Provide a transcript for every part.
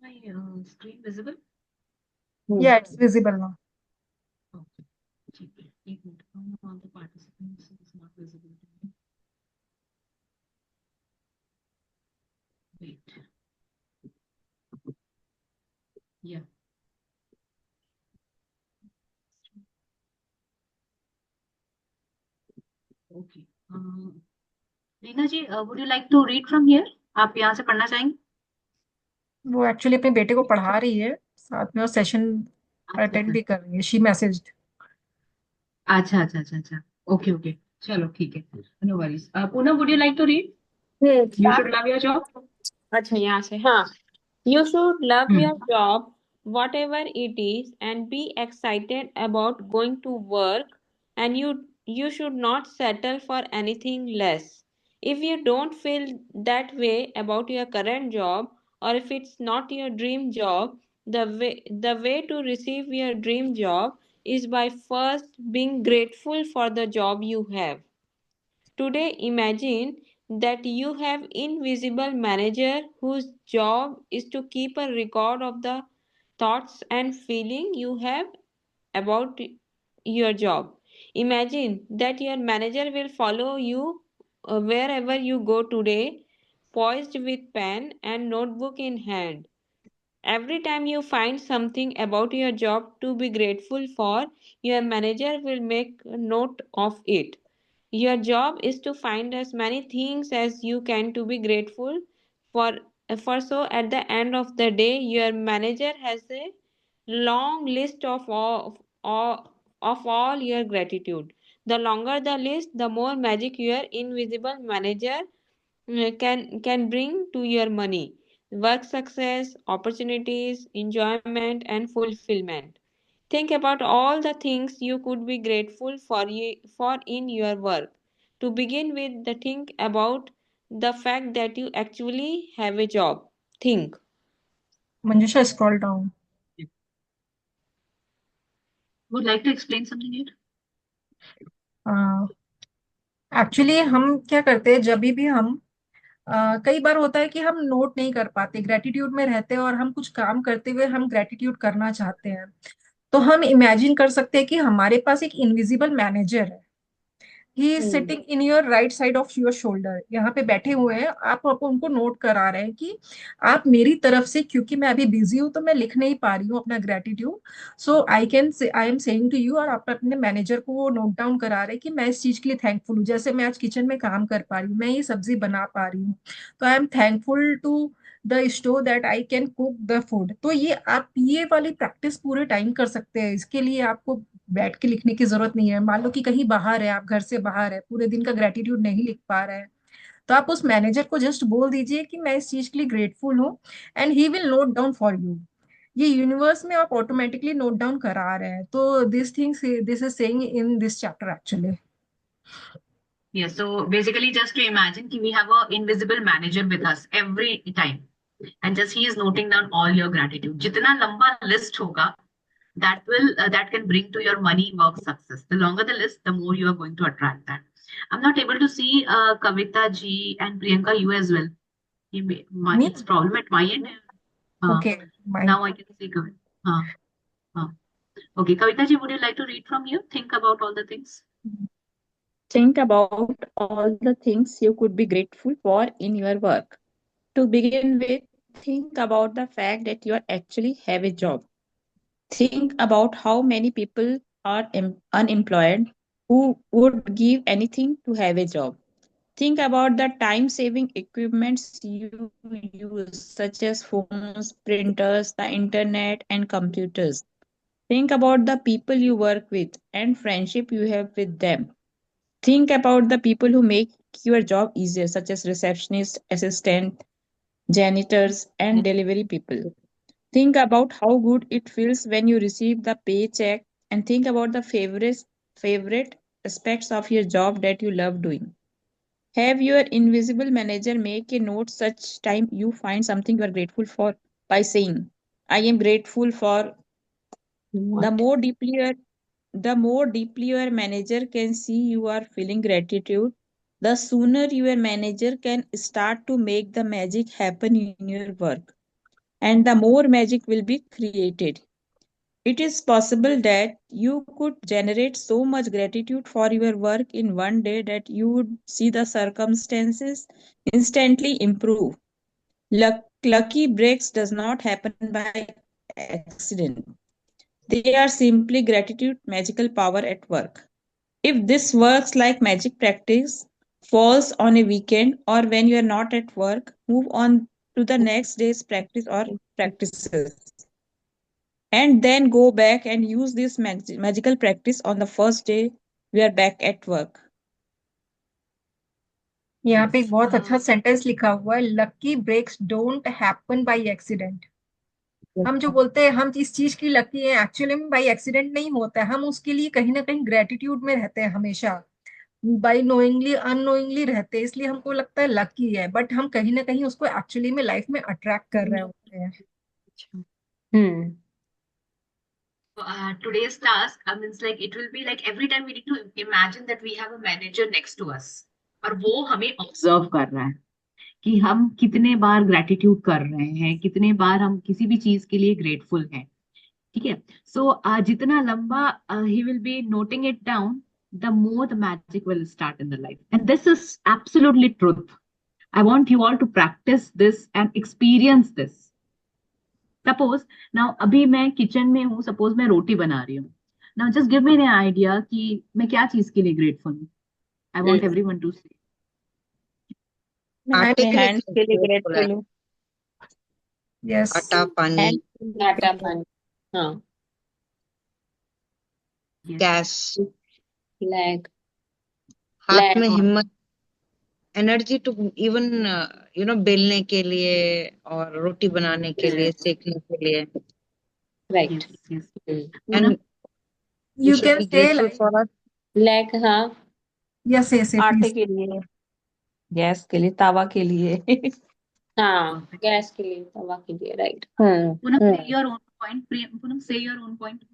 my screen visible? Yeah, it's visible now. Okay. ठीक है, एक minute, all the participants is not visible to me. Wait. Yeah. Okay. Reena ji, would you like to read from here? आप यहाँ से पढ़ना चाहेंगे? वो एक्चुअली अपने बेटे को पढ़ा रही है, साथ में वो सेशन अच्छा अटेंड अच्छा भी कर रही है। She messaged. अच्छा अच्छा अच्छा अच्छा। ओके ओके, चलो ठीक है, no worries. Poonam, would you like to read? You start. Should love your job. अच्छा, यहाँ से, हाँ। You should love your hmm. job, whatever it is, and be excited about going to work, and you should not settle for anything less. If you don't feel that way about your current job, or if it's not your dream job, the way to receive your dream job is by first being grateful for the job you have. Today, imagine that you have invisible manager whose job is to keep a record of the thoughts and feeling you have about your job. Imagine that your manager will follow you wherever you go today, poised with pen and notebook in hand. Every time you find something about your job to be grateful for, your manager will make a note of it. Your job is to find as many things as you can to be grateful for, for so at the end of the day, your manager has a long list of all your gratitude. The longer the list, the more magic your invisible manager can bring to your money, work success, opportunities, enjoyment, and fulfillment. Think about all the things you could be grateful for in your work. To begin with, think about the fact that you actually have a job. Think. Manjusha scroll down. Would like to explain something here? Actually हम क्या करते हैं, जब भी हम कई बार होता है कि हम नोट नहीं कर पाते, ग्रेटिट्यूड में रहते हैं और हम कुछ काम करते हुए हम ग्रेटिट्यूड करना चाहते हैं। तो हम इमेजिन कर सकते हैं कि हमारे पास एक इनविजिबल मैनेजर है। He is Hmm. Sitting in your right side of your shoulder, यहाँ पे बैठे हुए हैं, आप उनको नोट करा रहे हैं कि आप मेरी तरफ से, क्योंकि मैं अभी बिजी हूँ तो मैं लिख नहीं पा रही हूँ अपना gratitude, so I am saying to you. और आप अपने मैनेजर को वो नोट डाउन करा रहे हैं कि मैं इस चीज के लिए थैंकफुल हूँ, जैसे मैं आज किचन में काम कर पा रही हूँ, मैं ये सब्जी बना पा रही हूँ, तो I am thankful to the stove that I can cook the food. तो ये आप ये वाली प्रैक्टिस पूरे टाइम कर सकते हैं। इसके लिए आपको बैठ के लिखने की जरूरत नहीं है। मान लो कि कहीं बाहर है, आप घर से बाहर है, पूरे दिन का ग्रेटिट्यूड नहीं लिख पा रहे हैं, तो आप उस मैनेजर को जस्ट बोल दीजिए कि मैं इस चीज के लिए ग्रेटफुल हूँ, and he will note down for you. ये यूनिवर्स में आप ऑटोमेटिकली नोट डाउन करा रहे हैं। तो this is saying in this chapter actually. Yes, so basically just to imagine कि we have a invisible manager with us every time, and just he is noting down all your gratitude. जितना लंबा list होगा, that can bring to your money work success. The longer the list, the more you are going to attract that. I'm not able to see Kavita ji and Priyanka, you as well. Me It's problem at my end. Okay my Now I can see Kavita. Uh, uh. Okay, Kavita ji, would you like to read from here? Think about all the things. Think about all the things you could be grateful for in your work. To begin with, think about the fact that you actually have a job. Think about how many people are unemployed who would give anything to have a job. Think about the time saving equipments you use, such as phones, printers, the internet, and computers. Think about the people you work with and friendship you have with them. Think about the people who make your job easier, such as receptionists, assistant, janitors, and delivery people. Think about how good it feels when you receive the paycheck, and think about the favorite aspects of your job that you love doing. Have your invisible manager make a note such time you find something you are grateful for by saying, I am grateful for. The What? more deeply your the more deeply your manager can see you are feeling gratitude, the sooner your manager can start to make the magic happen in your work. and the more magic will be created. It is possible that you could generate so much gratitude for your work in one day that you would see the circumstances instantly improve. Lucky breaks does not happen by accident. They are simply gratitude magical power at work. If this works like magic practice, falls on a weekend or when you are not at work, move on to the next day's practice or practices. And then go back and use this magical practice on the first day we are back at work. यहाँ पे एक Yes. बहुत अच्छा sentence लिखा हुआ है, lucky breaks don't happen by accident. हम जो बोलते हैं हम इस चीज की लकी है, एक्चुअली में बाई एक्सीडेंट नहीं होता है, हम उसके लिए कहीं ना कहीं ग्रेटिट्यूड में रहते हैं हमेशा, बाई नोइंगली अननोइंगली रहते हैं, इसलिए हमको लगता है लकी है, बट हम कहीं ना कहीं उसको एक्चुअली में लाइफ में अट्रैक्ट कर रहे होते हैं। हम्म Today's task, means like it will be like every time we need to imagine that we have a manager next to us, और वो हमें ऑब्जर्व कर रहा है कि हम कितने बार ग्रेटिट्यूड कर रहे हैं, कितने बार हम किसी भी चीज के लिए ग्रेटफुल हैं। ठीक है। सो जितना लंबा ही will be noting it down, the more the magic will start in the life, and this is absolutely truth. I want you all to practise this and experience this. Suppose now अभी मैं kitchen में हूँ, suppose मैं रोटी बना रही हूँ। Now just give me an idea कि मैं क्या चीज के लिए ग्रेटफुल हूँ। आई वांट एवरीवन टू से। मैं आटे अपने के लिए हैंड्स के लिए grateful है। ग्रेटफुल हूँ। यस, आटा, पानी, हैंड्स आटा पानी, हाँ, गैस, फ्लैग हाथ फ्लैग में हिम्मत, एनर्जी टू इवन बेलने के लिए और रोटी बनाने के लिए, सेकने के लिए। Right. Yes yes. And you we should can be से grateful like, for us. Flag, हाँ, यस यस आटे प्लीज। के लिए, गैस के लिए, तावा के लिए। हाँ, गैस के लिए, तवा के लिए, right. Poonam say your own point, Poonam say your own point।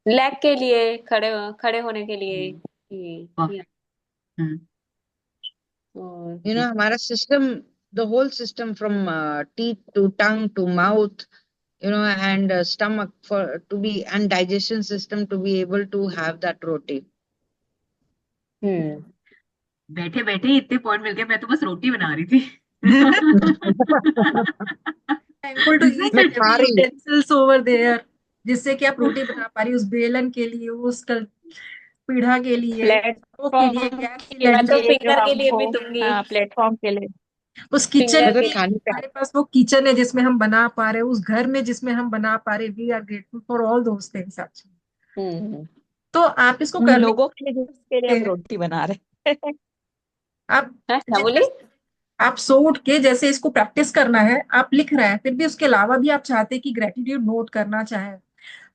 Leg के लिए, खड़े होने के लिए, ये, हम्म। और हमारा system, the whole system from teeth to tongue to mouth, and stomach to be, and digestion system to be able to have that roti. बैठे बैठे ही इतने पॉइंट मिल गए, मैं तो बस रोटी बना रही थी। थैंकफुल टू ईच मैं एंड खा एवरी रही हूँ। यूटेंसिल्स ओवर देयर, जिससे कि आप रोटी बना पा रही, उस बेलन के लिए, उस पीढ़ा के लिए, स्टोव के लिए, प्लेटफॉर्म गैस के मैं तो सिलेंडर, लिए जो फिंगर के लिए भी हमको, दूंगी। हाँ, प्लेटफॉर्म के लिए। उस किचन फिंगर अगर में, के खाने पे हमारे पास वो किचन है जिसमें हम बना पा रहे हैं, उस घर में जिसमें हम बना पा रहे, we are grateful for all those things actually. Hmm तो आप इसको उन करने लोगों के लिए जिसके लिए हम हैं, रोटी बना रहे हैं। आप हाँ, क्या जितने, बोली? आप सो उठ के जैसे इसको प्रैक्टिस करना है, आप लिख रहे हैं, फिर भी उसके अलावा भी आप चाहते हैं कि ग्रेटिट्यूड नोट करना चाहें,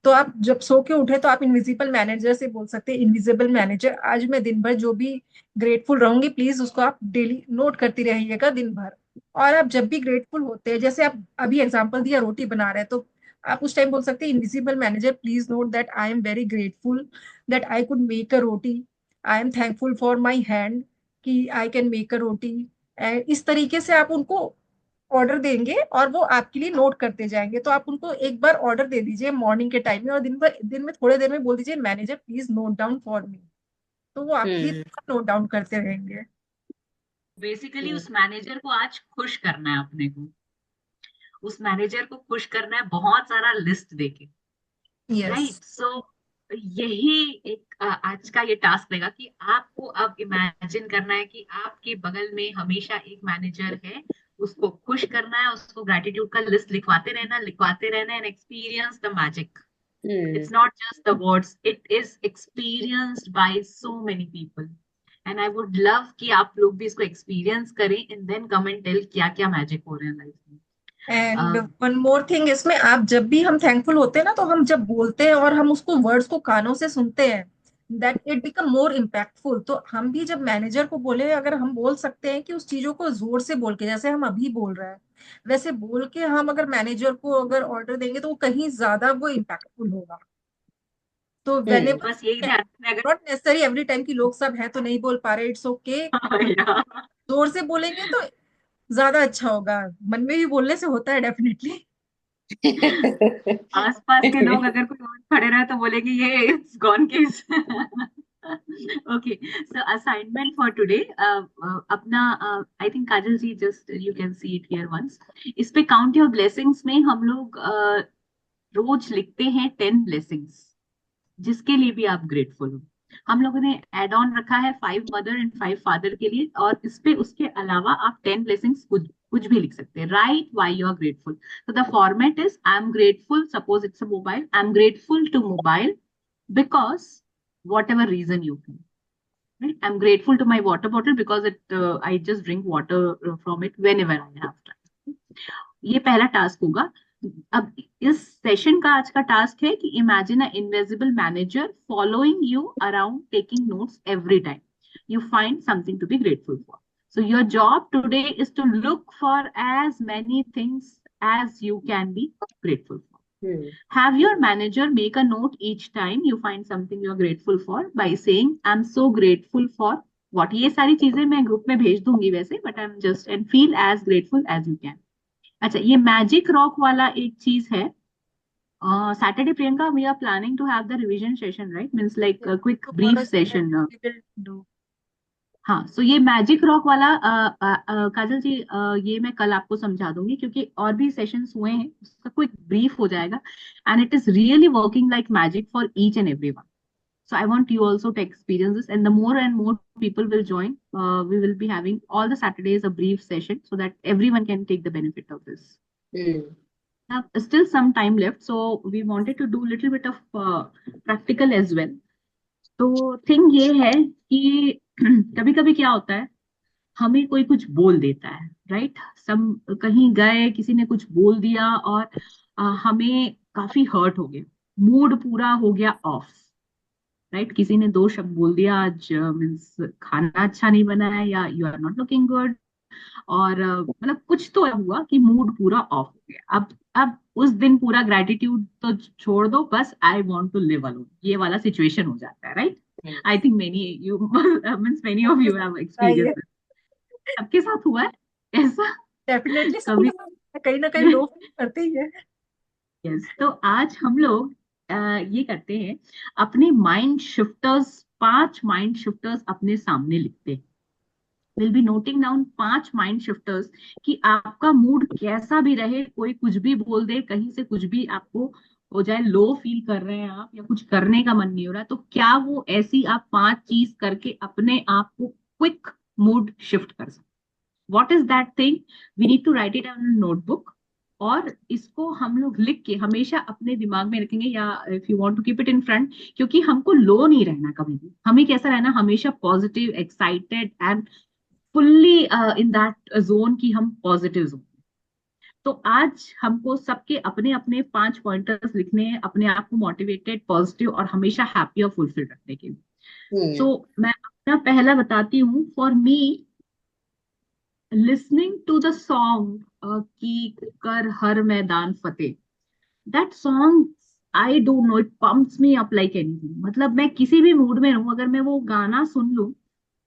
तो आप जब सो के उठे तो आप इनविजिबल मैनेजर से बोल सकते हैं, इनविजिबल मैनेजर आज मैं दिन भर जो भी ग्रेटफुल रहूंगी, प्लीज उसको आप डेली नोट करती रहिएगा दिन भर। और आप जब भी ग्रेटफुल होते हैं, जैसे आप अभी एग्जांपल दिया रोटी बना रहे हैं, तो आप उस टाइम बोल सकते हैं, invisible manager please note that I am very grateful that I could make a roti, I am thankful for my hand कि I can make a roti. And इस तरीके से आप उनको ऑर्डर देंगे और वो आपके लिए नोट करते जाएंगे। तो आप उनको एक बार ऑर्डर दे दीजिए मॉर्निंग के टाइम में, और दिन में थोड़े देर में बोल दीजिए manager please note down for me, तो वो आपके लिए नोट डाउन करते रहेंगे। बेसिकली उस मैनेजर को आज खुश करना है अपने को, उस मैनेजर को खुश करना है बहुत सारा लिस्ट देके। Yes, right. सो यही एक आज का ये टास्क रहेगा कि आपको अब इमेजिन करना है कि आपके बगल में हमेशा एक मैनेजर है, उसको खुश करना है, उसको ग्रेटिट्यूड का लिस्ट लिखवाते रहना and experience the magic. It's not just the words, it is experienced by so many people. And I would love कि आप लोग भी इसको एक्सपीरियंस करें and then come and tell क्या क्या मैजिक हो रहा है लाइफ में। एंड वन मोर थिंग, इसमें आप जब भी हम थैंकफुल होते हैं ना, तो हम जब बोलते हैं और हम उसको वर्ड्स को कानों से सुनते हैं, that it become more impactful. तो हम भी जब मैनेजर को बोले, अगर हम बोल सकते हैं कि उस चीजों को जोर से बोल के, जैसे हम अभी बोल रहे हैं वैसे बोल के हम अगर मैनेजर को अगर ऑर्डर देंगे, तो वो कहीं ज्यादा वो इम्पैक्टफुल होगा। तो वेन बस यही ध्यान रखना है अगर नॉट नेसेसरी एवरी टाइम की लोग सब हैं तो नहीं बोल पा रहे, इट्स ओके, जोर से बोलेंगे तो ज्यादा अच्छा होगा। मन में भी बोलने से होता है डेफिनेटली। आसपास के लोग अगर कोई और खड़े रहे तो बोलेंगे ये it's gone case. Okay, so assignment for today, अपना, I think Kajal ji, just you can see it here once, इस पे काउंट योर ब्लेसिंग्स में हम लोग रोज लिखते हैं 10 ब्लेसिंग्स जिसके लिए भी आप ग्रेटफुल हो। हम लोगों ने एड ऑन रखा है 5 मदर एंड 5 फादर के लिए, और इस पे उसके अलावा आप 10 ब्लेसिंग्स कुछ भी लिख सकते हैं। Right why you are grateful. तो the format is, I am grateful, suppose it's a mobile, I am grateful to mobile because whatever reason you feel, right? I'm grateful to my water bottle because I just drink water from it whenever I have time. ये पहला task होगा। अब इस session का आज का task है कि imagine a invisible manager following you around, taking notes every time you find something to be grateful for. So your job today is to look for as many things as you can be grateful for. Have your manager make a note each time you find something you are grateful for by saying, I'm so grateful for what. ये सारी चीजें मैं group में भेज दूंगी वैसे, but I'm just, and feel as grateful as you can. अच्छा, ये मैजिक रॉक वाला एक चीज है। Saturday, Priyanka, we are planning to have the revision session, right? Means like a quick brief Tomorrow session. we will do. हाँ, सो ये magic rock वाला, काजल जी, ये मैं कल आपको समझा दूंगी क्योंकि और भी सेशंस हुए हैं, उसका क्विक ब्रीफ हो जाएगा। And it is really working like magic for each and every one. So I want you also to experience this, and the more and more people will join, we will be having all the Saturdays a brief session so that everyone can take the benefit of this. Now, still some time left, so we wanted to do a little bit of practical as well. तो thing ये है कि कभी कभी क्या होता है, हमें कोई कुछ बोल देता है, राइट? सम कहीं गए, किसी ने कुछ बोल दिया और हमें काफी हर्ट हो गया, मूड पूरा हो गया ऑफ, राइट? किसी ने 2 शब्द बोल दिया आज, मीन्स खाना अच्छा नहीं बना है या you are not looking good, और मतलब कुछ तो हुआ कि मूड पूरा ऑफ हो गया। अब उस दिन पूरा ग्रेटिट्यूड तो छोड़ दो, बस I want to live alone, ये वाला सिचुएशन हो जाता है, right? I think many you means many of you have आइए, एक्सपीरियंस। सबके साथ हुआ है ऐसा डेफिनेटली कभी? कहीं ना कहीं लो फील करते ही है। यस, तो आज हम लोग ये करते हैं, अपने माइंड शिफ्टर्स, 5 माइंड शिफ्टर्स अपने सामने लिखते हैं। Will be noting down 5 mind shifters कि आपका मूड कैसा भी रहे, कोई कुछ भी बोल दे, कहीं से कुछ भी आपको हो जाए, लो फील कर रहे हैं आप या कुछ करने का मन नहीं हो रहा, तो क्या वो ऐसी आप 5 चीज करके अपने आप को क्विक मूड शिफ्ट कर सकते? What is that thing? We need to write it on notebook, और इसको हम लोग लिख के हमेशा अपने दिमाग में रखेंगे, या if you want to keep it in front, क्योंकि हमको लो नहीं रहना कभी भी। हमें कैसा रहना, हमेशा positive, excited and fully in that zone की हम पॉजिटिव जोन। तो आज हमको सबके अपने अपने 5 पॉइंटर्स लिखने हैं, अपने आप को मोटिवेटेड, पॉजिटिव और हमेशा हैप्पी और फुलफिल रखने के लिए। सो मैं अपना पहला बताती हूँ। For me, listening to the song की कर हर मैदान फतेह, that song, I don't know, it pumps me up like anything। मतलब मैं किसी भी मूड में रहूं, अगर मैं वो गाना सुन लूं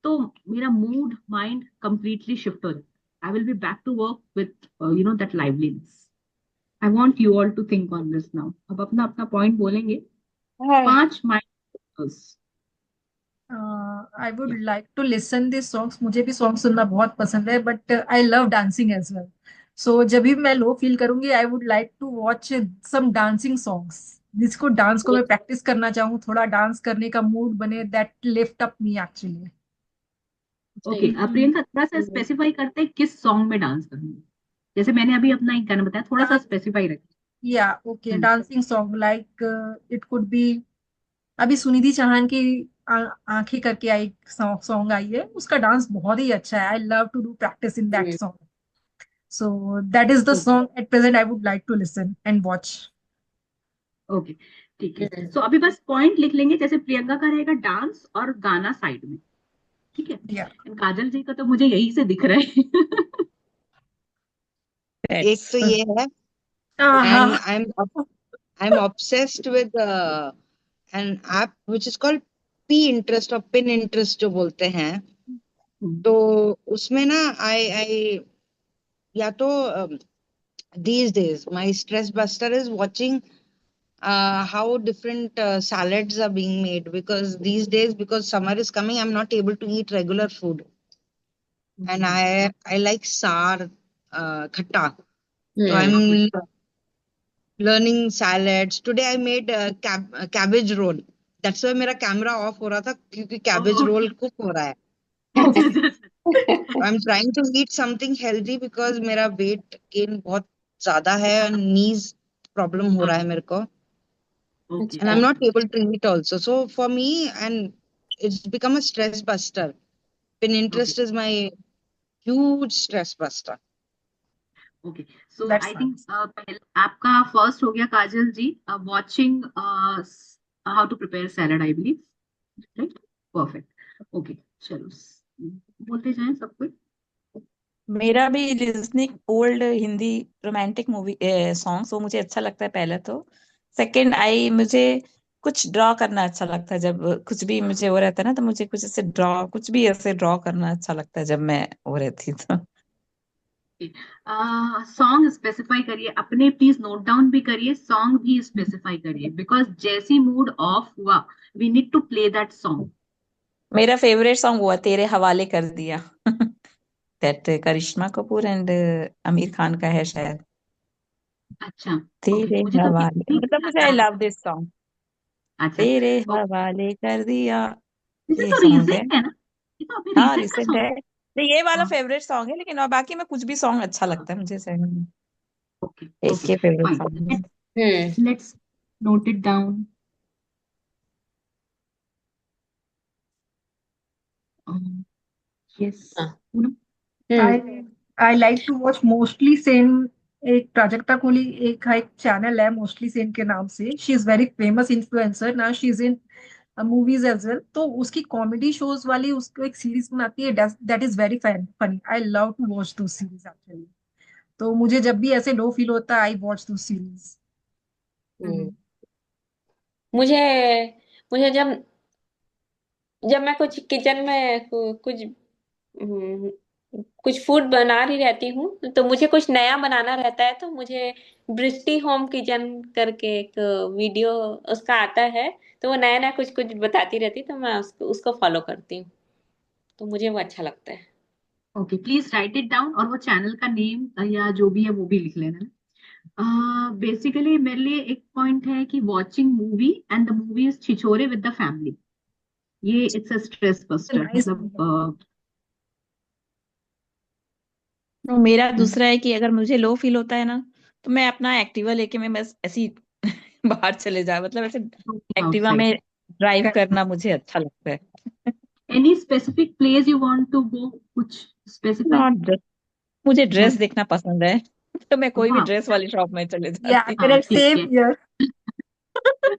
तो मेरा मूड, माइंड कंप्लीटली शिफ्ट हो जाता है। I will be back to work with that liveliness. I want you all to think on this now. अब अपना अपना पॉइंट बोलेंगे, 5 mind. I would like to listen this songs. मुझे भी song सुनना बहुत पसंद है, but I love dancing as well. सो जब भी मैं लो फील करूंगी, I would like to watch some dancing songs, जिसको डांस को मैं प्रैक्टिस करना चाहूँ, थोड़ा डांस करने का मूड बने, that lift up me actually. Okay, Priyanka थोड़ा सा स्पेसिफाई करते हैं किस सॉन्ग में डांस करूंगी। जैसे मैंने अभी अपना एक गाना बताया, थोड़ा सा स्पेसिफाई रखिए। या okay, dancing song like it could be, अभी सुनिधि चौहान की आंखें करके आई सॉन्ग आई है, उसका डांस बहुत ही अच्छा है। I love to do practice in that song. So that is the song at present I would like to listen and watch. Okay, ठीक है। सो अभी बस पॉइंट लिख लेंगे, जैसे प्रियंका का रहेगा डांस और गाना साइड में, ठीक है? या And काजल जी का तो मुझे यही से दिख रहा है। एक तो ये है, and I'm obsessed with an app which is called Pinterest और Pinterest जो बोलते हैं। तो उसमें ना I या तो these days my stress buster is watching how different salads are being made, because these days, because summer is coming, I'm not able to eat regular food, and I like sour khatta. So I'm learning salads. Today I made cabbage roll. That's why मेरा camera off हो रहा था, क्योंकि cabbage roll cook हो रहा है. I'm trying to eat something healthy because मेरा weight gain बहुत ज्यादा है और knees problem हो रहा है मेरे को, Okay. and I'm not able to eat also. So for me, and it's become a stress buster. Pinterest is my huge stress buster. Okay. So That's I think nice. पहले आपका first हो गया काजल जी, watching how to prepare salad, I believe, right? Perfect. Okay. चलो बोलते जाएं सब कुछ. मेरा भी listening old Hindi romantic movie songs, वो मुझे अच्छा लगता है पहले तो. सेकंड मुझे कुछ ड्रॉ करना अच्छा लगता है. जब कुछ भी मुझे हो रहता है ना, तो मुझे कुछ ऐसे कुछ भी ऐसे ड्रॉ करना अच्छा लगता है जब मैं हो रहती तो. सॉन्ग स्पेसिफाई करिए अपने, प्लीज नोट डाउन भी करिए, सॉन्ग भी स्पेसिफाई करिए, बिकॉज जैसी मूड ऑफ हुआ we need to play that song. मेरा फेवरेट सॉन्ग हुआ तेरे हवाले कर दिया. दैट करिश्मा कपूर एंड आमिर खान का है शायद. अच्छा. ओके, तेरे मुझे तो ये हवाले, नहीं मतलब मुझे आता आई है. Love this song. अच्छा. तेरे ओके. हवाले कर दिया, इसे ये तो सॉन्ग है. रीसेंट है ना, ये तो अभी हाँ रीसेंट का रिसेंट सॉन्ग है. तो ये वाला है. फेवरेट सॉन्ग है, लेकिन और बाकी में कुछ भी सॉन्ग अच्छा लगता है मुझे. ओके. एक ओके. के फेवरेट फाइन. सॉन्ग है. Let's note it down. Yes. I I like to watch mostly Sen. एक प्राजक्ता कोहली एक चैनल है मोस्टली सेन के नाम से. She is very famous influencer ना. She is in movies as well. तो उसकी कॉमेडी शोज वाली उसको एक सीरीज बनाती है, that is very funny. I love to watch दो सीरीज एक्चुअली. तो मुझे जब भी ऐसे लो फील होता है आई वॉच दो सीरीज. मुझे मुझे जब जब मैं कुछ किचन में हम्म, कुछ फूड बना रही रहती हूँ, तो मुझे कुछ नया बनाना रहता है, तो मुझे ब्रिस्टी होम किचन करके एक वीडियो उसका आता है. तो वो नया नया कुछ कुछ बताती रहती, तो मैं उसको फॉलो करती हूँ. तो मुझे वो अच्छा लगता है. Okay, please right it down, और वो चैनल का नेम या जो भी है वो भी लिख लेना. बेसिकली मेरे लिए एक पॉइंट है कि watching movie and the movie is Chhichhore with the family, ये it's a stress buster. Nice. मतलब तो मेरा दूसरा है कि अगर मुझे लो फील होता है ना, तो मैं अपना एक्टिवा लेके मैं बस ऐसी बाहर चले जाए, मतलब ऐसे एक्टिवा आउटसाइड. में ड्राइव करना मुझे अच्छा लगता है. Any specific place you want to go, कुछ स्पेसिफाई? Not dress. मुझे ड्रेस जस्ट देखना पसंद है. तो मैं कोई भी वाह. ड्रेस वाली शॉप में चले या जाती. हाँ, करेक्ट, ठीक सेम है. हियर.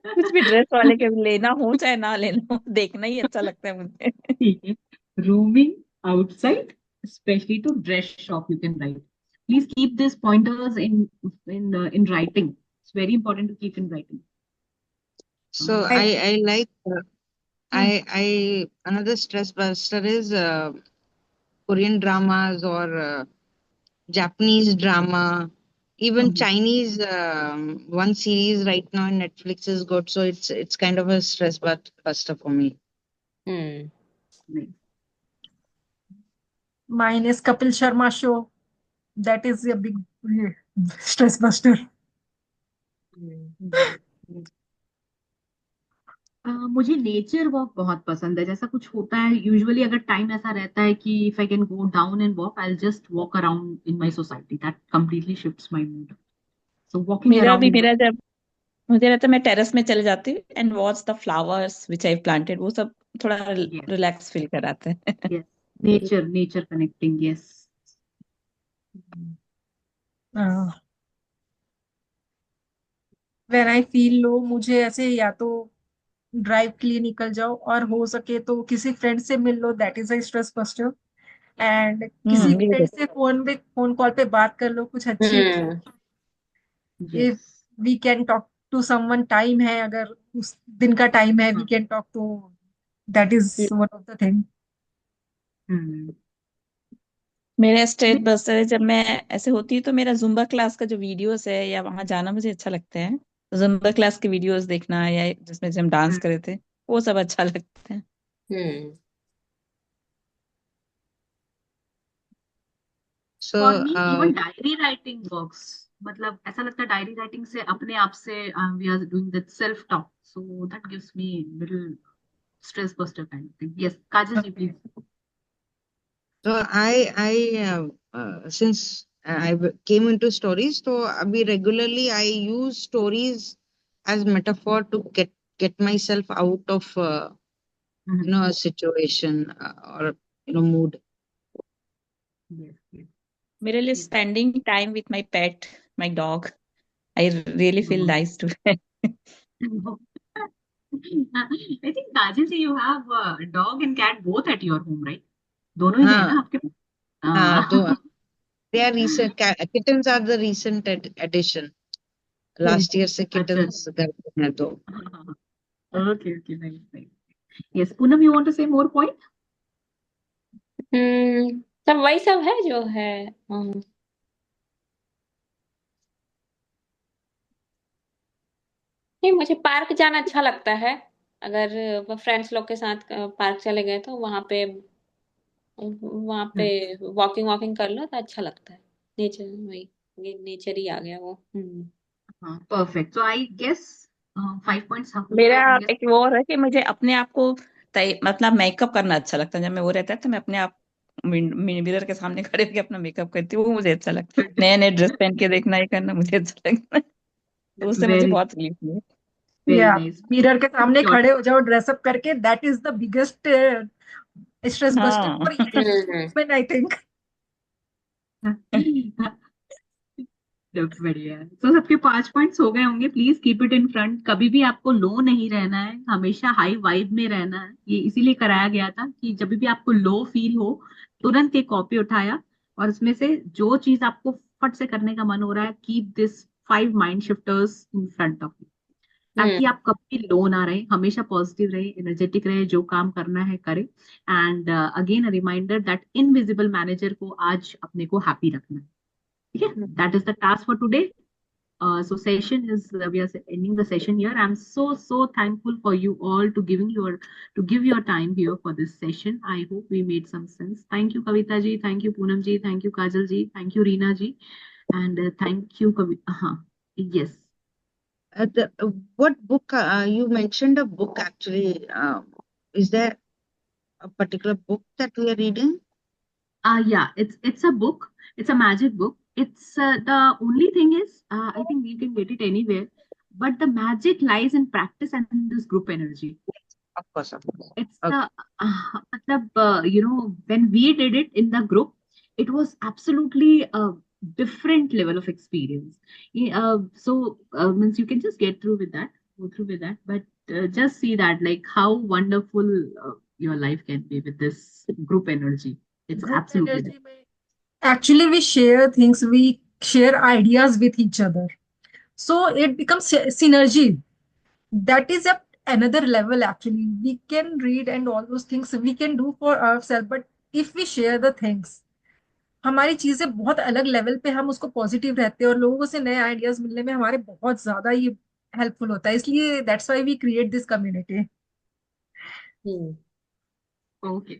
कुछ भी ड्रेस वाले के लेना हो चाहे ना लेना हो, देखना ही अच्छा लगता है मुझे. ठीक है. Roaming outside, especially to dress shop, you can write. Please keep these pointers in writing. It's very important to keep in writing. So I like Hmm. I another stress buster is Korean dramas or Japanese drama, even Mhm. Chinese. One series right now on Netflix is good, so it's kind of a stress buster for me. Hmm. Nice. Mine is Kapil Sharma show. That is a big stress buster. मुझे nature walk बहुत पसंद है. जैसा कुछ होता है usually, अगर time ऐसा रहता है कि if I can go down and walk, I just walk around in my society, that completely shifts my mood. So walking मेरा अराउंड भी इन. मेरा जब मुझे रहता है, मैं टेरेस में चले जाती हूँ and watch the flowers which I planted. वो सब थोड़ा यस. रिलैक्स फील कराते हैं. Yes. Nature, nature connecting. Yes. When I feel low, मुझे ऐसे या तो ड्राइव के लिए निकल जाओ, और हो सके तो किसी फ्रेंड से मिल लो, that is a stress buster. And किसी ये फ्रेंड से फोन कॉल पे बात कर लो कुछ अच्छी अच्छी. Hmm. If yes. We can talk to someone, time है अगर उस दिन का टाइम है, वी हाँ. कैन टॉक, तो that is one of the thing. Hmm. मेरा स्ट्रेस बस्टर है, जब मैं ऐसे होती हूँ तो मेरा जुम्बा क्लास का जो वीडियोस है या वहां जाना मुझे अच्छा लगता है। जुम्बा क्लास के वीडियोस देखना या जिसमें हम डांस करे थे, वो सब अच्छा लगता है। हम्म So, for me even diary writing works, मतलब ऐसा लगता है डायरी राइटिंग से अपने आप से we are doing that self talk, so that gives me little stress buster kind thing. Yes, Kajal ji please. since came into stories, so abhi regularly I use stories as metaphor to get myself out of a situation or mood. Yes, yes. मेरे लिए Yes. Spending time with my pet, my dog, I really feel nice to I think Kajal ji, you have dog and cat both at your home, right? दोनों ही है ना हाँ आपके पास? हाँ, they are recent. Kittens are the recent addition. Last year से अच्छा. kittens घर पे हैं तो. Okay, okay, nice, nice. Yes, Poonam, you want to say more point? सब वही सब है जो है. नहीं, मुझे पार्क जाना अच्छा लगता है. अगर फ्रेंड्स लोग के साथ पार्क चले गए तो वहां पे वॉकिंग वॉकिंग कर लो तो अच्छा लगता है. नेचर, वही नेचर ही आ गया वो. हाँ, perfect. So I guess 5 points who मेरा I can guess. एक वो है कि मुझे अपने आप को मतलब मेकअप करना अच्छा लगता है। जब मैं वो रहता है तो मैं अपने आप मिरर के सामने खड़े होकर अपना मेकअप करती हूँ, वो मुझे अच्छा लगता है। नए नए ड्रेस पहन के देखना, ये करना मुझे अच्छा लगता है, तो उससे मुझे Very, बहुत रिलीफ मिली। very या nice. मिरर के सामने Sure. खड़े हो जाओ ड्रेसअप करके, that is the biggest stress buster हाँ for each women I think. जब बढ़िया है. तो सबके 5 पॉइंट्स हो गए होंगे. Please keep it in front. कभी भी आपको लो नहीं रहना है, हमेशा हाई वाइब में रहना है. ये इसीलिए कराया गया था कि जब भी आपको लो फील हो, तुरंत एक कॉपी उठाया और उसमें से जो चीज आपको फट से करने का मन हो रहा है, keep this 5 mind shifters in front of you, ताकि आप कभी लो ना रहे, हमेशा पॉजिटिव रहे, एनर्जेटिक रहे, जो काम करना है करे. And again a reminder that invisible manager को आज अपने को हैप्पी रखना है. ठीक है, that is the task for today. So session is we are ending the session here. I'm so thankful for you all to give your time here for this session. I hope we made some sense. Thank you Kavita ji, thank you Poonam ji, thank you Kajal ji, thank you Reena ji, and thank you yes. What book you mentioned a book actually? Is there a particular book that we are reading? Yeah, it's a book. It's a magic book. It's the only thing is I think you can get it anywhere, but the magic lies in practice and in this group energy. Of course, of course. It's Okay. matlab, when we did it in the group, it was absolutely a different level of experience. Yeah, means you can just go through with that, but just see that like how wonderful your life can be with this group energy. It's group absolutely energy में actually we share things, we share ideas with each other, so it becomes synergy. That is a another level actually. We can read and all those things we can do for ourselves, but if we share the things, हमारी चीजें बहुत अलग level पे, हम उसको positive रहते हैं और लोगों से नए आइडियाज मिलने में हमारे बहुत ज्यादा ये हेल्पफुल होता है. इसलिए that's why we create this community. Hmm okay.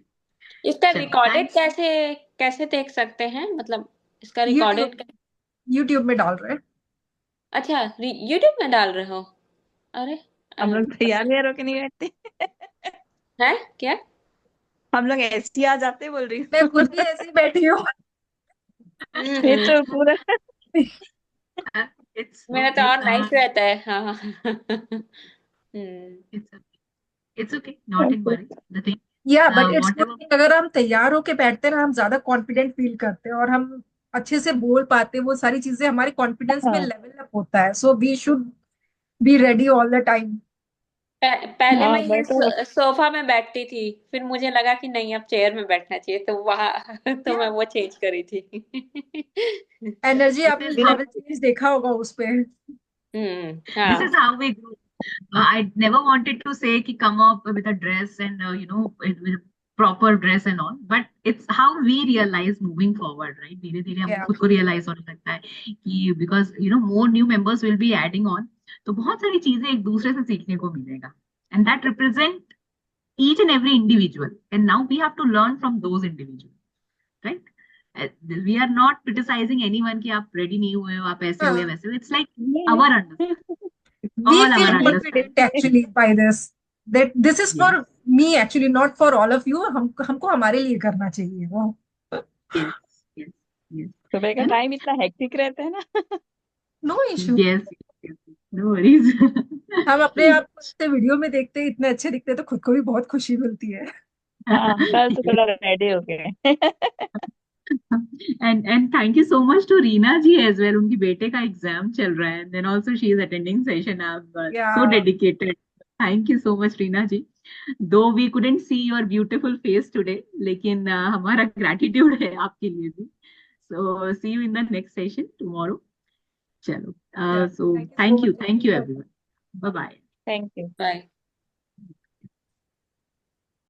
इसका चलो, रिकॉर्डेड thanks. कैसे कैसे देख सकते हैं, मतलब इसका यूट्यूब, रिकॉर्डेड? यूट्यूब में डाल रहे हैं. अच्छा, यूट्यूब में डाल रहे हो? अरे हम लोग तैयार व्यार होके नहीं बैठते है क्या? हम लोग एसटी आ जाते, बोल रही मैं हूँ खुद भी ऐसे ही बैठी हूँ. ये हम्म तो पूरा It's मेरा तो okay. और नाइस रहता है. हाँ. It's okay. It's okay. Not in worry. The thing, या but it's good whatever. Thing, अगर हम तैयार होके बैठते हैं ना, हम ज्यादा कॉन्फिडेंट फील करते हैं और हम अच्छे से बोल पाते हैं. वो सारी चीजें हमारे कॉन्फिडेंस में हाँ लेवल अप होता है. So we should be ready all the time. पहले हाँ मैं ये बेटर। सोफा में बैठती थी, फिर मुझे लगा कि नहीं, अब चेयर में बैठना चाहिए, तो वहां तो मैं वो चेंज करी थी. एनर्जी This आपने is how लेवल चेंज देखा होगा उस पे. this is हाँ. how we grow. I never wanted to say कि come up with a dress and with proper dress and all, but it's how we realize moving forward, right? धीरे धीरे हमको Yeah. खुद को realize होने लगता है कि because more new members will be adding on, तो बहुत सारी चीजें एक दूसरे से सीखने को मिलेगा, and that represent each and every individual, and now we have to learn from those individuals, right? We are not criticizing anyone कि आप ready नहीं हुए हो, आप ऐसे हो या वैसे हो. It's like our understanding. We All feel our understanding. confident actually by this, that this is for me actually, not for all of you. हमको हमारे लिए करना चाहिए वो. Yes, yes, yes. सुबह का है ना? टाइम इतना हेक्टिक रहता है ना. No issue. Yes, yes, no worries. हम अपने आप को ऐसे वीडियो में देखते हैं, इतने अच्छे दिखते हैं, तो खुद को भी बहुत खुशी मिलती है. हाँ, कल से थोड़ा रेडी हो गए. And thank you so much to Reena ji as well. उनकी बेटे का एग्जाम चल रहा है, then also she is attending session. आप so Yeah. dedicated. Thank you so much Reena ji. Though we couldn't see your beautiful face today, लेकिन हमारा gratitude है आपके लिए भी. So see you in the next session tomorrow. चलो. Yeah. So Thank you so much. thank you everyone. Bye bye. Thank you. Bye.